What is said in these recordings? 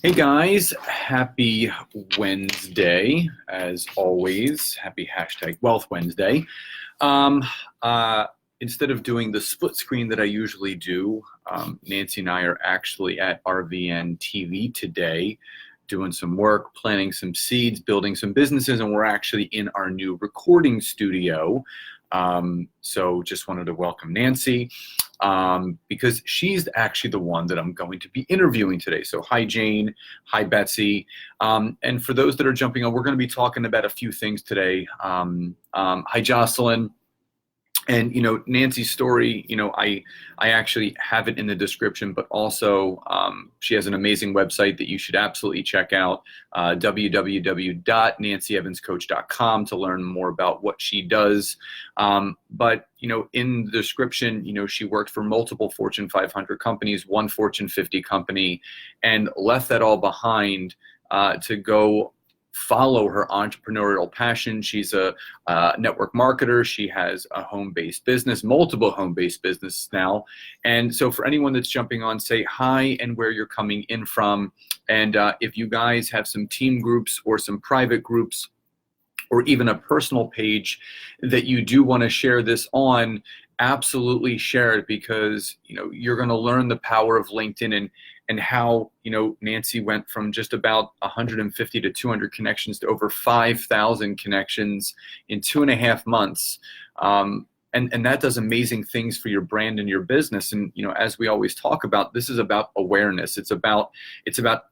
Hey guys, happy Wednesday, as always. Happy hashtag Wealth Wednesday. Um, uh, Instead of doing the split screen that I usually do, Nancy and I are actually at RVN TV today doing some work, planting some seeds, building some businesses, and we're actually in our new recording studio. So just wanted to welcome Nancy because she's actually the one that I'm going to be interviewing today. So hi, Jane. Hi, Betsy. And for those that are jumping on, we're going to be talking about a few things today. Hi, Jocelyn. And Nancy's story, I actually have it in the description, but also she has an amazing website that you should absolutely check out, www.nancyevanscoach.com, to learn more about what she does. But in the description, she worked for multiple Fortune 500 companies, one Fortune 50 company, and left that all behind to go follow her entrepreneurial passion. She's a network marketer. She has a home-based business, multiple home-based businesses now. And so for anyone that's jumping on, say hi and where you're coming in from. And if you guys have some team groups or some private groups or even a personal page that you do want to share this on, absolutely share it, because you're going to learn the power of LinkedIn and how Nancy went from just about 150 to 200 connections to over 5,000 connections in 2.5 months. And that does amazing things for your brand and your business. And as we always talk about, this is about awareness. It's about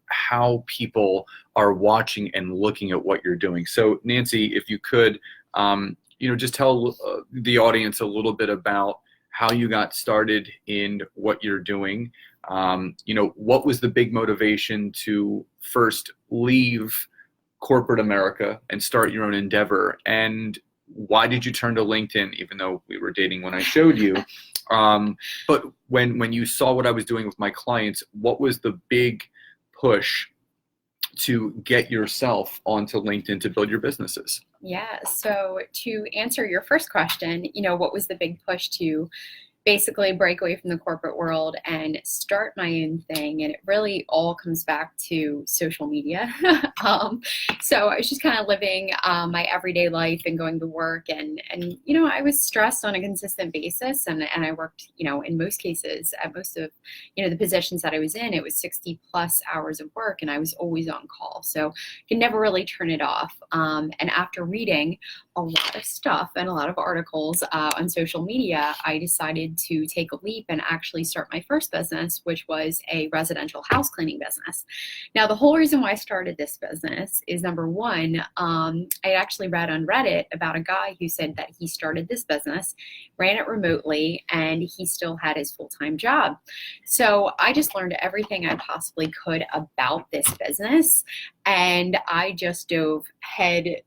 how people are watching and looking at what you're doing. So Nancy, if you could, just tell the audience a little bit about how you got started in what you're doing. What was the big motivation to first leave corporate America and start your own endeavor? And why did you turn to LinkedIn, even though we were dating when I showed you? But when you saw what I was doing with my clients, what was the big push to get yourself onto LinkedIn to build your businesses? Yeah, so to answer your first question, what was the big push to basically break away from the corporate world and start my own thing? And it really all comes back to social media. So I was just kind of living my everyday life and going to work, and I was stressed on a consistent basis, and I worked in most cases at most of the positions that I was in, it was 60 plus hours of work, and I was always on call, so could never really turn it off. And after reading a lot of stuff and a lot of articles on social media, I decided to take a leap and actually start my first business, which was a residential house cleaning business. Now, the whole reason why I started this business is, number one, I actually read on Reddit about a guy who said that he started this business, ran it remotely, and he still had his full-time job. So I just learned everything I possibly could about this business, and I just dove head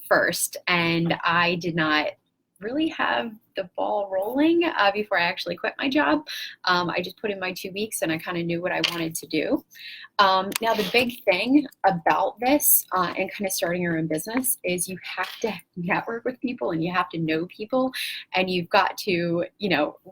first, and I did not really have the ball rolling before I actually quit my job. I just put in my 2 weeks, and I kind of knew what I wanted to do. Now, the big thing about this and kind of starting your own business is you have to network with people, and you have to know people, and you've got to,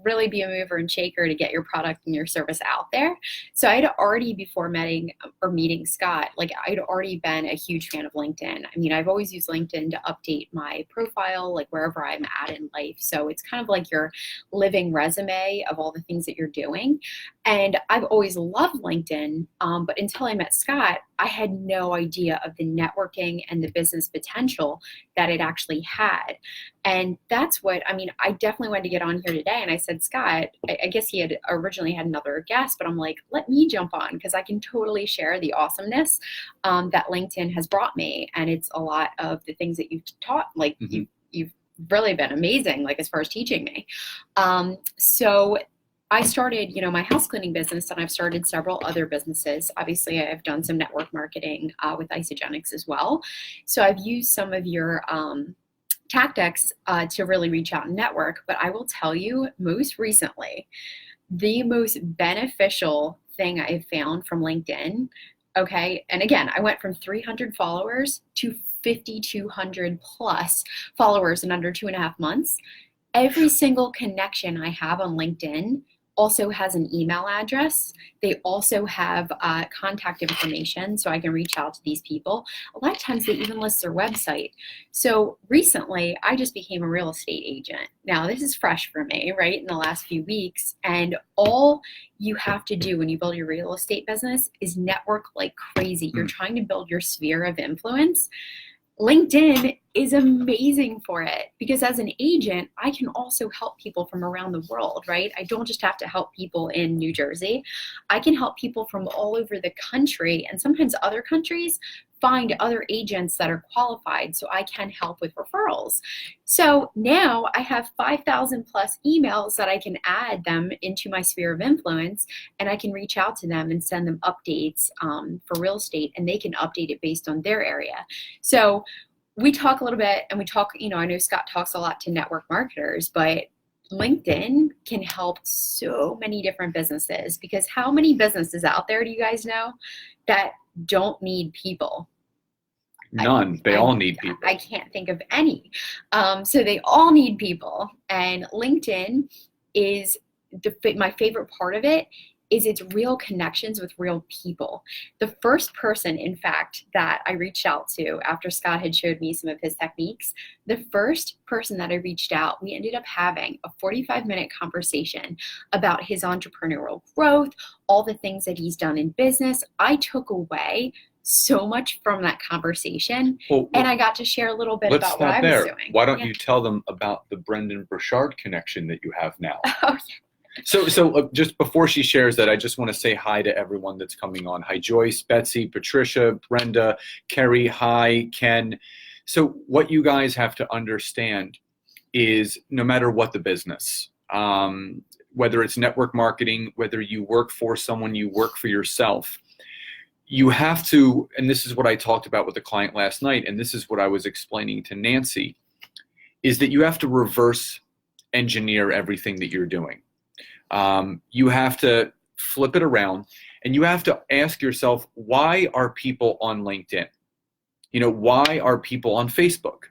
really be a mover and shaker to get your product and your service out there. So I had already, before meeting Scott, I'd already been a huge fan of LinkedIn. I mean, I've always used LinkedIn to update my profile, wherever I'm at in life. So it's kind of like your living resume of all the things that you're doing. And I've always loved LinkedIn, but until I met Scott, I had no idea of the networking and the business potential that it actually had. And that's what, I definitely wanted to get on here today. And I said, Scott, I guess he had originally had another guest, but I'm like, let me jump on, because I can totally share the awesomeness that LinkedIn has brought me. And it's a lot of the things that you've taught, you've really been amazing, as far as teaching me. So I started, my house cleaning business, and I've started several other businesses. Obviously, I've done some network marketing with Isogenics as well. So I've used some of your tactics to really reach out and network. But I will tell you, most recently, the most beneficial thing I've found from LinkedIn, okay, and again, I went from 300 followers to 5,200 plus followers in under 2.5 months. Every single connection I have on LinkedIn also has an email address. They also have contact information, so I can reach out to these people. A lot of times they even list their website. So recently, I just became a real estate agent. Now, this is fresh for me, right, in the last few weeks. And all you have to do when you build your real estate business is network like crazy. You're trying to build your sphere of influence. LinkedIn is amazing for it because as an agent, I can also help people from around the world, right? I don't just have to help people in New Jersey. I can help people from all over the country and sometimes other countries find other agents that are qualified so I can help with referrals. So now I have 5,000 plus emails that I can add them into my sphere of influence, and I can reach out to them and send them updates for real estate, and they can update it based on their area. So we talk a little bit, and we talk, I know Scott talks a lot to network marketers, but LinkedIn can help so many different businesses, because how many businesses out there do you guys know that don't need people? None. They all need people. I can't think of any. So they all need people. And LinkedIn is my favorite part of it is its real connections with real people. The first person, in fact, that I reached out to after Scott had showed me some of his techniques, the first person that I reached out, we ended up having a 45-minute conversation about his entrepreneurial growth, all the things that he's done in business. I took away so much from that conversation, and I got to share a little bit about what I was doing. Why don't you tell them about the Brendan Burchard connection that you have now? Oh, yeah. So just before she shares that, I just want to say hi to everyone that's coming on. Hi, Joyce, Betsy, Patricia, Brenda, Kerry, hi, Ken. So what you guys have to understand is no matter what the business, whether it's network marketing, whether you work for someone, you work for yourself, you have to, and this is what I talked about with a client last night, and this is what I was explaining to Nancy, is that you have to reverse engineer everything that you're doing. You have to flip it around, and you have to ask yourself, why are people on LinkedIn? Why are people on Facebook?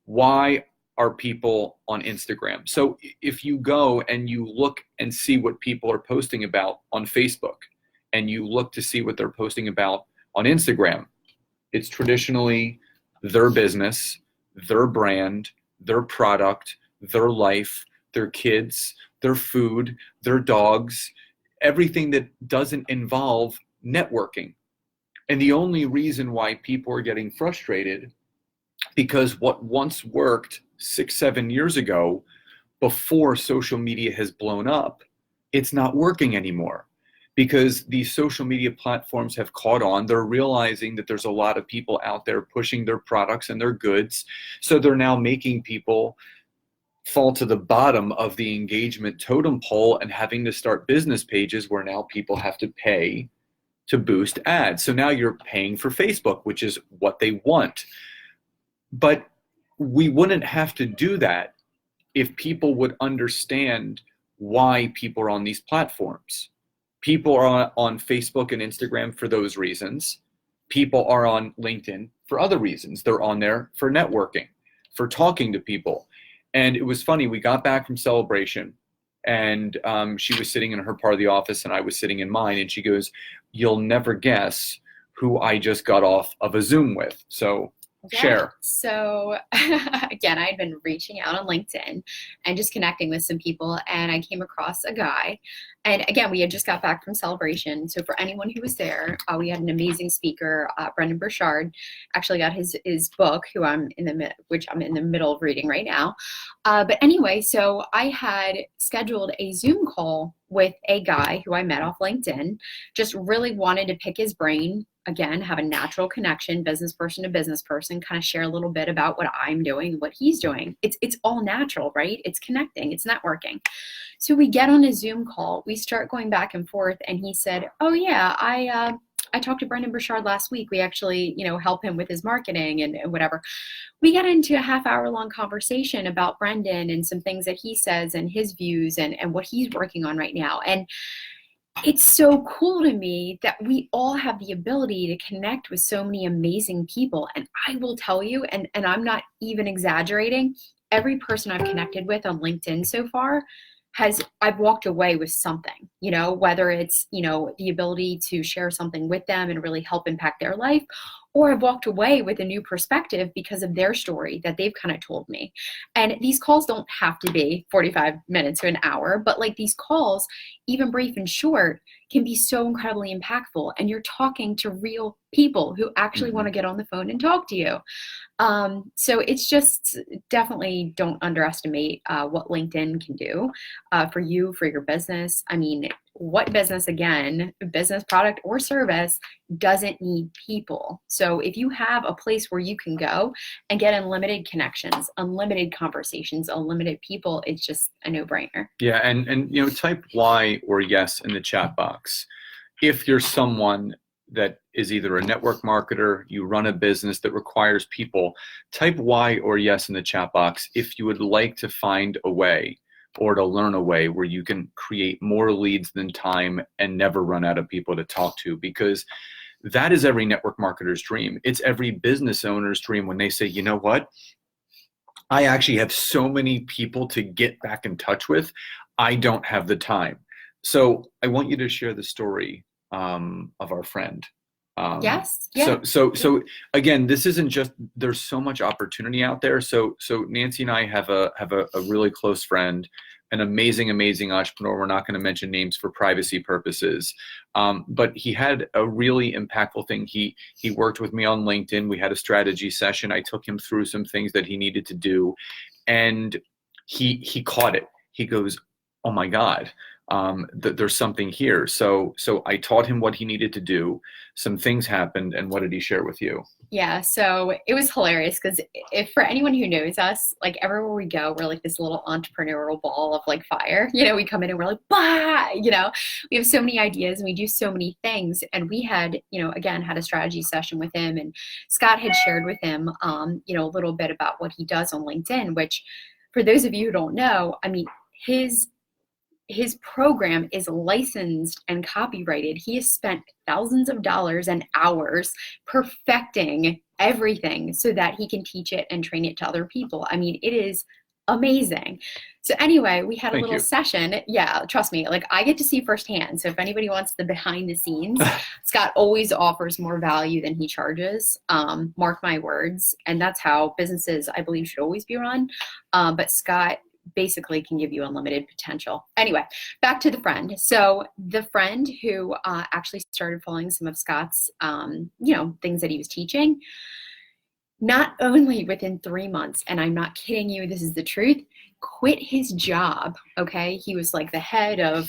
Why are people on Instagram? So if you go and you look and see what people are posting about on Facebook, and you look to see what they're posting about on Instagram, it's traditionally their business, their brand, their product, their life, their kids, their food, their dogs, everything that doesn't involve networking. And the only reason why people are getting frustrated, because what once worked 6-7 years ago, before social media has blown up, it's not working anymore. Because these social media platforms have caught on. They're realizing that there's a lot of people out there pushing their products and their goods. So they're now making people fall to the bottom of the engagement totem pole and having to start business pages where now people have to pay to boost ads. So now you're paying for Facebook, which is what they want. But we wouldn't have to do that if people would understand why people are on these platforms. People are on Facebook and Instagram for those reasons. People are on LinkedIn for other reasons. They're on there for networking, for talking to people. And it was funny, we got back from Celebration, and she was sitting in her part of the office and I was sitting in mine, and she goes, "You'll never guess who I just got off of a Zoom with." So share. So again, I had been reaching out on LinkedIn and just connecting with some people, and I came across a guy. And again, we had just got back from Celebration. So for anyone who was there, we had an amazing speaker, Brendan Burchard. Actually got his book, which I'm in the middle of reading right now. But anyway, so I had scheduled a Zoom call with a guy who I met off LinkedIn. Just really wanted to pick his brain. Again, have a natural connection, business person to business person, kind of share a little bit about what I'm doing, what he's doing. It's all natural, right? It's connecting, it's networking. So we get on a Zoom call, we start going back and forth, and he said, "Oh yeah, I talked to Brendan Burchard last week. We actually, help him with his marketing and whatever." We got into a half-hour-long conversation about Brendan and some things that he says and his views and what he's working on right now. And it's so cool to me that we all have the ability to connect with so many amazing people. And I will tell you, and I'm not even exaggerating, every person I've connected with on LinkedIn so far I've walked away with something, whether it's, the ability to share something with them and really help impact their life, or I've walked away with a new perspective because of their story that they've kind of told me. And these calls don't have to be 45 minutes to an hour, but like these calls, even brief and short, can be so incredibly impactful. And you're talking to real people who actually want to get on the phone and talk to you. So it's just definitely don't underestimate what LinkedIn can do for you, for your business. I mean, what business, again, business, product, or service doesn't need people? So if you have a place where you can go and get unlimited connections, unlimited conversations, unlimited people, it's just a no-brainer. Yeah, and type Y or yes in the chat box if you're someone that is either a network marketer, you run a business that requires people. Type Y or yes in the chat box if you would like to find a way or to learn a way where you can create more leads than time and never run out of people to talk to, because that is every network marketer's dream. It's every business owner's dream when they say, you know what? I actually have so many people to get back in touch with. I don't have the time. So I want you to share the story of our friend. Yes. Yeah. So again, this isn't just, there's so much opportunity out there. So Nancy and I have a really close friend, an amazing entrepreneur. We're not going to mention names for privacy purposes. But he had a really impactful thing. He worked with me on LinkedIn. We had a strategy session. I took him through some things that he needed to do, and he caught it. He goes, oh my God. There's something here. So I taught him what he needed to do. Some things happened, and what did he share with you? Yeah, so it was hilarious because if for anyone who knows us, like everywhere we go, we're like this little entrepreneurial ball of like fire. We come in and we're like, bah, we have so many ideas and we do so many things. And we had, again, had a strategy session with him, and Scott had shared with him, a little bit about what he does on LinkedIn, which for those of you who don't know, I mean, his program is licensed and copyrighted. He has spent thousands of dollars and hours perfecting everything so that he can teach it and train it to other people. I mean, it is amazing. So anyway, we had a little session. Yeah, trust me, like I get to see firsthand. So if anybody wants the behind the scenes, Scott always offers more value than he charges. Mark my words. And that's how businesses, I believe, should always be run. But Scott basically can give you unlimited potential. Anyway, back to the friend. So the friend who actually started following some of Scott's, things that he was teaching, not only within 3 months, and I'm not kidding you, this is the truth, quit his job. Okay. He was like the head of,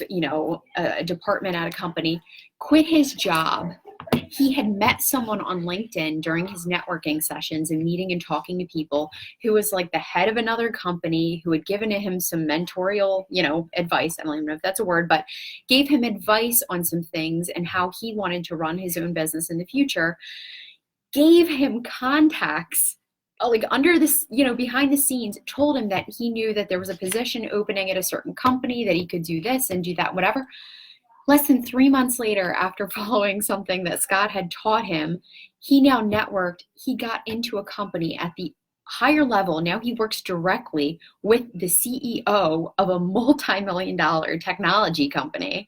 a department at a company, quit his job. He had met someone on LinkedIn during his networking sessions and meeting and talking to people who was like the head of another company who had given him some mentorial, advice. I don't even know if that's a word, but gave him advice on some things and how he wanted to run his own business in the future, gave him contacts like under this, behind the scenes, told him that he knew that there was a position opening at a certain company, that he could do this and do that, whatever. Less than 3 months later, after following something that Scott had taught him, he now networked. He got into a company at the higher level. Now he works directly with the CEO of a multi-million-dollar technology company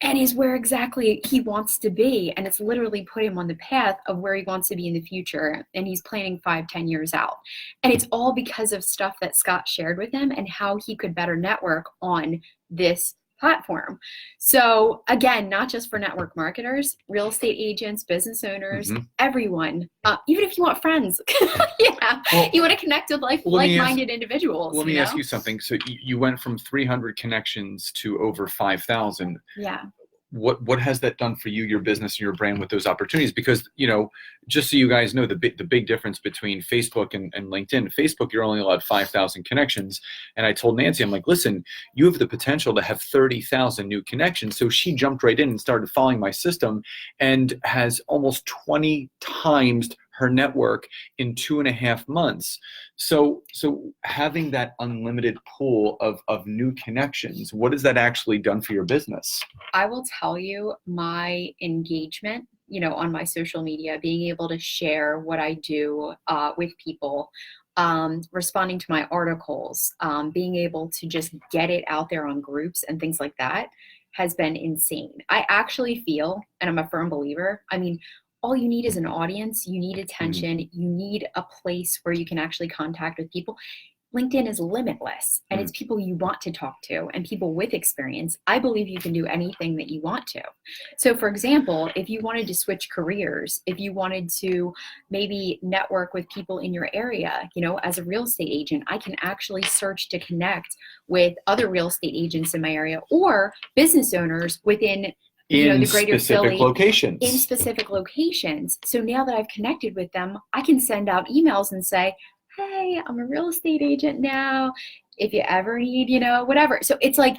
and is where exactly he wants to be. And it's literally put him on the path of where he wants to be in the future. And he's planning 5-10 years out. And it's all because of stuff that Scott shared with him and how he could better network on this platform. So again, not just for network marketers, real estate agents, business owners, everyone, even if you want friends, you want to connect with like-minded individuals. Let me ask you something. So you went from 300 connections to over 5,000. Yeah. What has that done for you, your business, and your brand with those opportunities? Because, just so you guys know, the big difference between Facebook and LinkedIn. Facebook, you're only allowed 5,000 connections. And I told Nancy, I'm like, listen, you have the potential to have 30,000 new connections. So she jumped right in and started following my system and has almost 20 times her network in 2.5 months. So having that unlimited pool of new connections, what has that actually done for your business? I will tell you, my engagement, on my social media, being able to share what I do with people, responding to my articles, being able to just get it out there on groups and things like that has been insane. I actually feel, and I'm a firm believer, I mean, all you need is an audience, you need attention, you need a place where you can actually contact with people. LinkedIn is limitless, and it's people you want to talk to and people with experience. I believe you can do anything that you want to. So for example, if you wanted to switch careers, if you wanted to maybe network with people in your area, you know, as a real estate agent, I can actually search to connect with other real estate agents in my area or business owners within the greater Philly locations. In specific locations. So now that I've connected with them, I can send out emails and say, hey, I'm a real estate agent now. If you ever need, whatever. So it's like,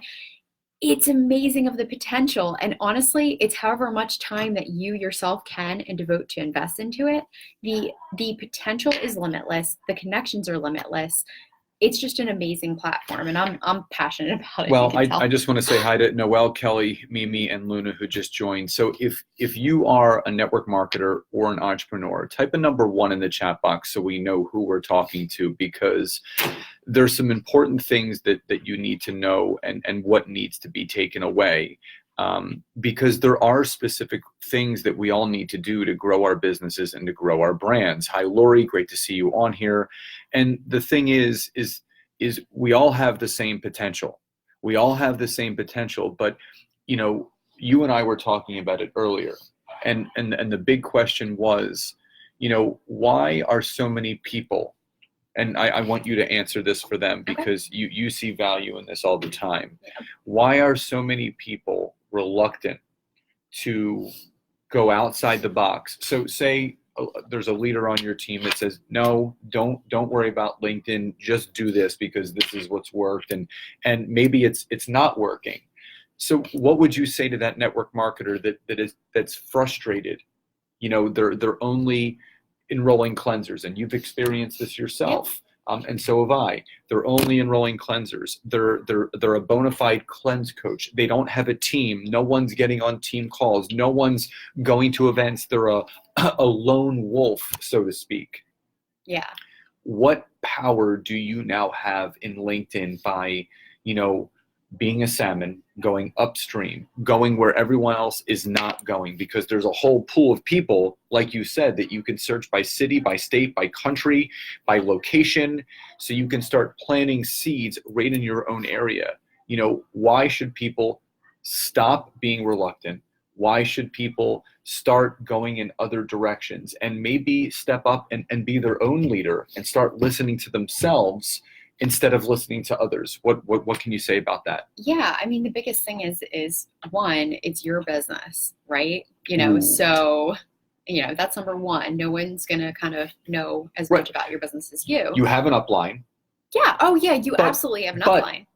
it's amazing of the potential. And honestly, it's however much time that you yourself can and devote to invest into it. The potential is limitless. The connections are limitless. It's just an amazing platform, and I'm passionate about it. Well, I just want to say hi to Noelle, Kelly, Mimi, and Luna, who just joined. So if you are a network marketer or an entrepreneur, type a number 1 in the chat box so we know who we're talking to, because there's some important things that you need to know and what needs to be taken away. Because there are specific things that we all need to do to grow our businesses and to grow our brands. Hi, Lori, great to see you on here. And the thing is we all have the same potential. We all have the same potential, but you and I were talking about it earlier. And the big question was, why are so many people, and I want you to answer this for them because you see value in this all the time. Why are so many people reluctant to go outside the box? So say there's a leader on your team that says, no, don't worry about LinkedIn, just do this because this is what's worked, and maybe it's not working. So what would you say to that network marketer that's frustrated? They're only enrolling cleansers, and you've experienced this yourself. And so have I. They're only enrolling cleansers. They're a bona fide cleanse coach. They don't have a team. No one's getting on team calls. No one's going to events. They're a lone wolf, so to speak. Yeah. What power do you now have in LinkedIn by, being a salmon, going upstream, going where everyone else is not going? Because there's a whole pool of people, like you said, that you can search by city, by state, by country, by location. So you can start planting seeds right in your own area. Why should people stop being reluctant? Why should people start going in other directions and maybe step up and be their own leader and start listening to themselves instead of listening to others? What can you say about that? Yeah, I mean, the biggest thing is one, it's your business, right? Ooh. So, that's number one. No one's going to kind of know as much about your business as you. You have an upline. Yeah. Oh, yeah, you absolutely have an upline.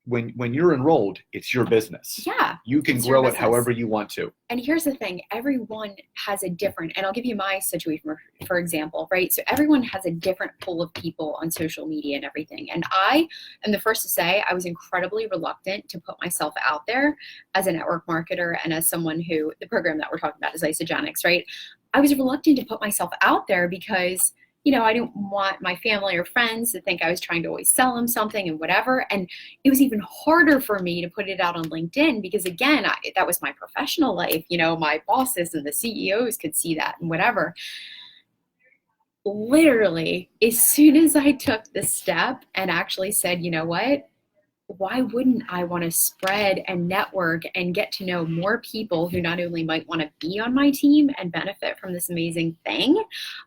When you're enrolled, it's your business. Yeah. You can grow it however you want to. And here's the thing, everyone has a different, and I'll give you my situation for example, right? So everyone has a different pool of people on social media and everything. And I am the first to say I was incredibly reluctant to put myself out there as a network marketer and as someone who, the program that we're talking about is Isogenics, right? I was reluctant to put myself out there because I didn't want my family or friends to think I was trying to always sell them something and whatever. And it was even harder for me to put it out on LinkedIn because, again, that was my professional life. My bosses and the CEOs could see that and whatever. Literally, as soon as I took the step and actually said, you know what? Why wouldn't I want to spread and network and get to know more people who not only might want to be on my team and benefit from this amazing thing,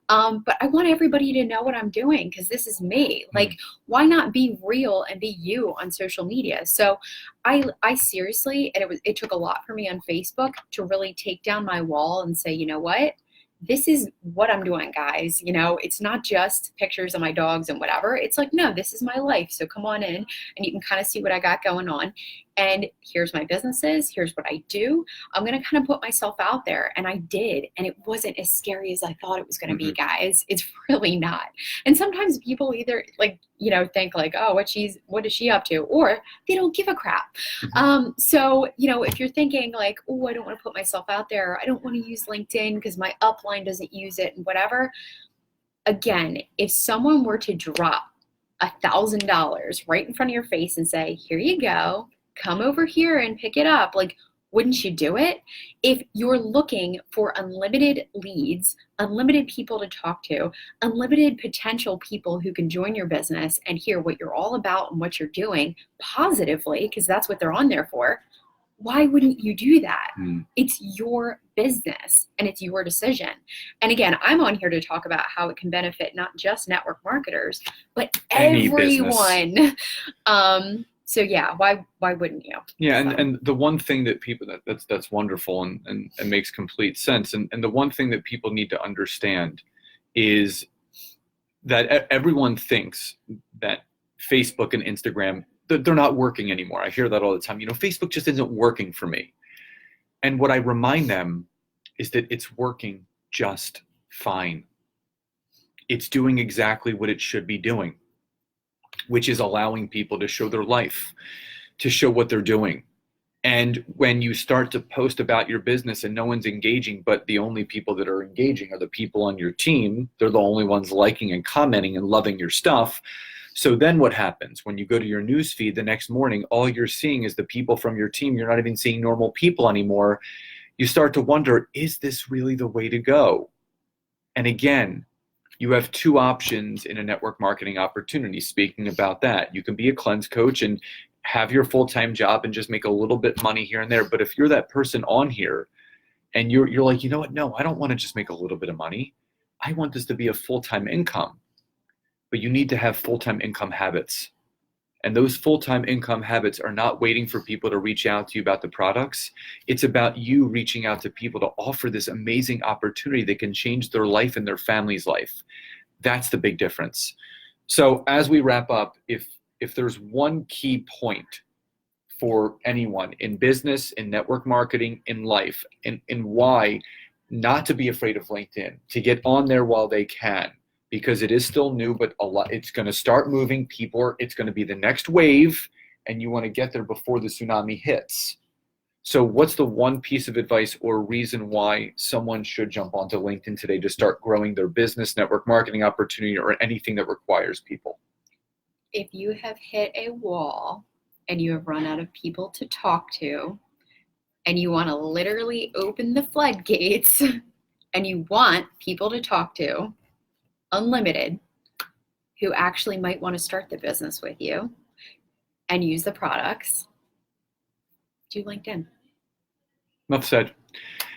but I want everybody to know what I'm doing because this is me. Like, why not be real and be you on social media? So I seriously, and it took a lot for me on Facebook to really take down my wall and say, you know what? This is what I'm doing, guys. It's not just pictures of my dogs and whatever. It's like, no, this is my life. So come on in and you can kind of see what I got going on. And here's my businesses. Here's what I do. I'm going to kind of put myself out there. And I did. And it wasn't as scary as I thought it was going to be, guys. It's really not. And sometimes people either think like, oh, what is she up to? Or they don't give a crap. So, if you're thinking like, oh, I don't want to put myself out there. I don't want to use LinkedIn because my upline doesn't use it and whatever. again, if someone were to drop $1,000 right in front of your face and say, here you go, come over here and pick it up, like, wouldn't you do it? If you're looking for unlimited leads, unlimited people to talk to, unlimited potential people who can join your business and hear what you're all about and what you're doing positively, because that's what they're on there for, why wouldn't you do that? It's your business and it's your decision. And again, I'm on here to talk about how it can benefit not just network marketers, but everyone. So yeah, why wouldn't you? Yeah, and the one thing that people that's wonderful and makes complete sense. And the one thing that people need to understand is that everyone thinks that Facebook and Instagram, they're not working anymore. I hear that all the time. Facebook just isn't working for me. And what I remind them is that it's working just fine. It's doing exactly what it should be doing, which is allowing people to show their life, to show what they're doing. And when you start to post about your business and no one's engaging, but the only people that are engaging are the people on your team, they're the only ones liking and commenting and loving your stuff. So then what happens? When you go to your news feed the next morning, all you're seeing is the people from your team. You're not even seeing normal people anymore. You start to wonder, is this really the way to go? And again, you have two options in a network marketing opportunity. Speaking about that, you can be a cleanse coach and have your full-time job and just make a little bit money here and there. But if you're that person on here and you're like, you know what? No, I don't want to just make a little bit of money. I want this to be a full-time income. But you need to have full-time income habits. And those full-time income habits are not waiting for people to reach out to you about the products. It's about you reaching out to people to offer this amazing opportunity that can change their life and their family's life. That's the big difference. So as we wrap up, if there's one key point for anyone in business, in network marketing, in life, and why not to be afraid of LinkedIn, to get on there while they can, because it is still new, but it's going to start moving. It's going to be the next wave, and you want to get there before the tsunami hits. So what's the one piece of advice or reason why someone should jump onto LinkedIn today to start growing their business, network marketing opportunity, or anything that requires people? If you have hit a wall and you have run out of people to talk to, and you want to literally open the floodgates, and you want people to talk to, unlimited, who actually might want to start the business with you and use the products, do LinkedIn. Enough said.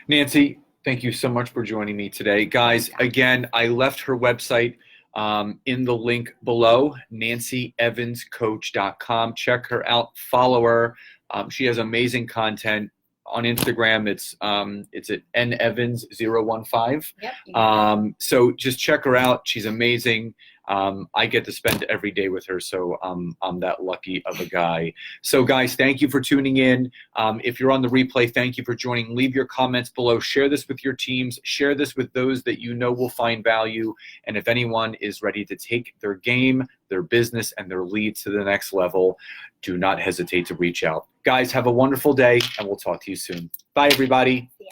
Nancy, thank you so much for joining me today. Guys, again, I left her website in the link below, nancyevanscoach.com. Check her out, follow her. She has amazing content. On Instagram, it's at nevans015. Yep. So just check her out. She's amazing. I get to spend every day with her, so I'm that lucky of a guy. So guys, thank you for tuning in. If you're on the replay, thank you for joining. Leave your comments below. Share this with your teams. Share this with those that you know will find value. And if anyone is ready to take their game, their business, and their leads to the next level, do not hesitate to reach out. Guys, have a wonderful day, and we'll talk to you soon. Bye, everybody. Yeah.